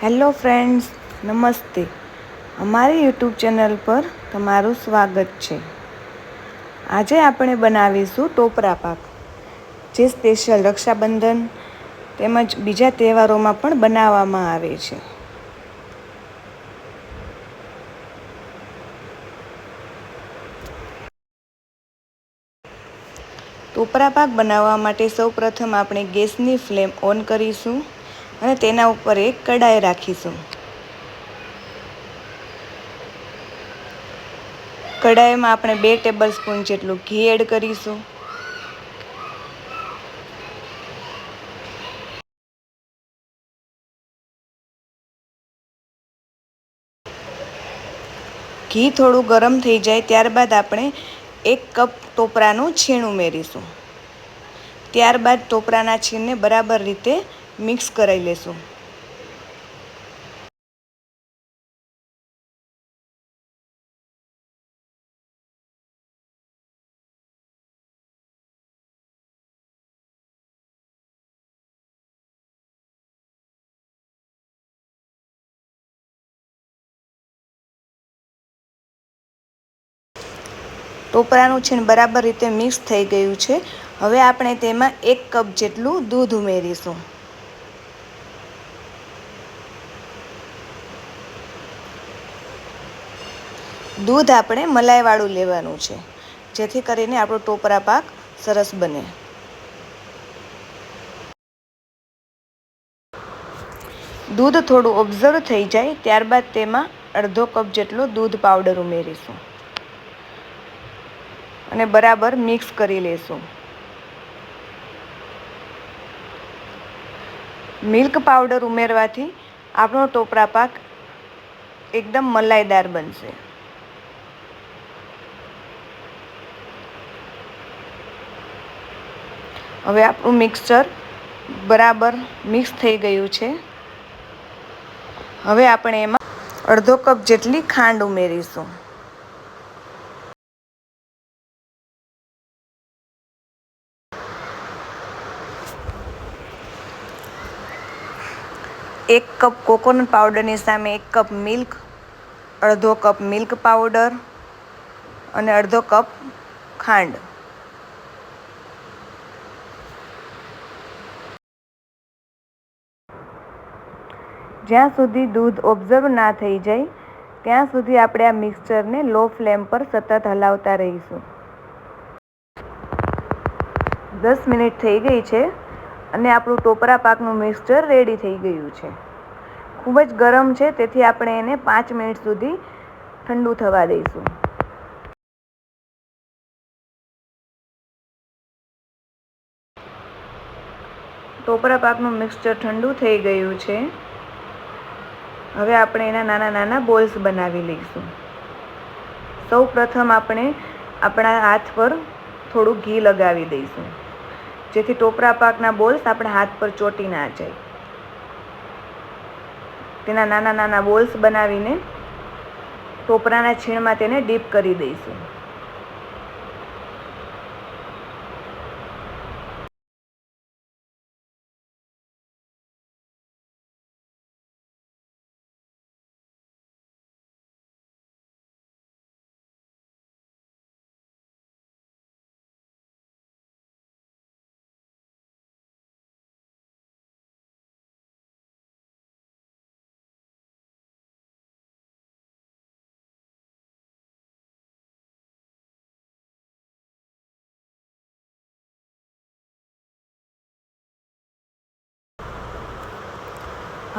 Hello friends, નમસ્તે. અમારી YouTube channel પર તમારું સ્વાગત છે. આજે આપણે બનાવીશું ટોપરા પાક, જે સ્પેશિયલ રક્ષાબંધન તેમજ બીજા તહેવારોમાં પણ બનાવવામાં આવે છે. ટોપરા પાક બનાવવા માટે સૌપ્રથમ આપણે ગેસની ફ્લેમ ઓન કરીશું અને તેના ઉપર એક કડાઈ રાખીશું. કડાઈમાં આપણે 2 ટેબલ સ્પૂન જેટલું ઘી એડ કરીશું. ઘી થોડું ગરમ થઈ જાય ત્યારબાદ આપણે 1 કપ ટોપરાનું છીણ ઉમેરીશું. ત્યારબાદ ટોપરાના છીણને બરાબર રીતે મિક્સ કરી લેશું. ટોપરાનું છીણ બરાબર રીતે મિક્સ થઈ ગયું છે. હવે આપણે તેમાં 1 કપ જેટલું દૂધ ઉમેરીશું. દૂધ આપણે મલાઈવાળું લેવાનું છે, જેથી કરીને આપણો ટોપરા પાક સરસ બને. દૂધ થોડું ઓબ્ઝર્વ થઈ જાય ત્યારબાદ તેમાં અડધો કપ જેટલો દૂધ પાવડર ઉમેરીશું અને બરાબર મિક્સ કરી લેશું. મિલ્ક પાવડર ઉમેરવાથી આપણો ટોપરા પાક એકદમ મલાઈદાર બનશે. હવે આપણું મિક્સચર બરાબર મિક્સ થઈ ગયું છે. હવે આપણે એમાં અડધો કપ જેટલી ખાંડ ઉમેરીશું. એક કપ કોકોનટ પાવડરની સામે 1 કપ મિલ્ક, અડધો કપ મિલ્ક પાવડર અને અડધો કપ ખાંડ. જ્યાં સુધી દૂધ ઓબ્ઝર્વ ના થઈ જાય ત્યાં સુધી આપણે આ મિક્સચરને લો ફ્લેમ પર સતત હલાવતા રહીશું. 10 મિનિટ થઈ ગઈ છે અને આપણું ટોપરા પાકનું મિક્સચર રેડી થઈ ગયું છે. ખૂબ જ ગરમ છે, તેથી આપણે એને 5 મિનિટ સુધી ઠંડુ થવા દઈશું. ટોપરા પાકનું મિક્સચર ઠંડુ થઈ ગયું છે. હવે આપણે એના નાના નાના બોલ્સ બનાવી લઈશું. સૌ પ્રથમ આપણે આપણા હાથ પર થોડું ઘી લગાવી દઈશું, જેથી ટોપરા પાકના બોલ્સ આપણા હાથ પર ચોંટી ના જાય. તેના નાના નાના બોલ્સ બનાવીને ટોપરાના છીણમાં તેને ડીપ કરી દઈશું.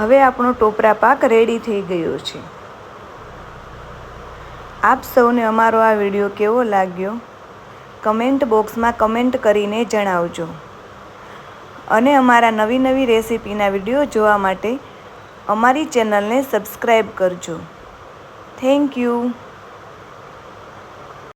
હવે આપણો ટોપરા પાક રેડી થઈ ગયો છે. આપ સૌને અમારો આ વિડીયો કેવો લાગ્યો કમેન્ટ બોક્સમાં કમેન્ટ કરીને જણાવજો. અને અમારા નવી નવી રેસીપીના વિડીયો જોવા માટે અમારી ચેનલને સબસ્ક્રાઈબ કરજો. Thank you.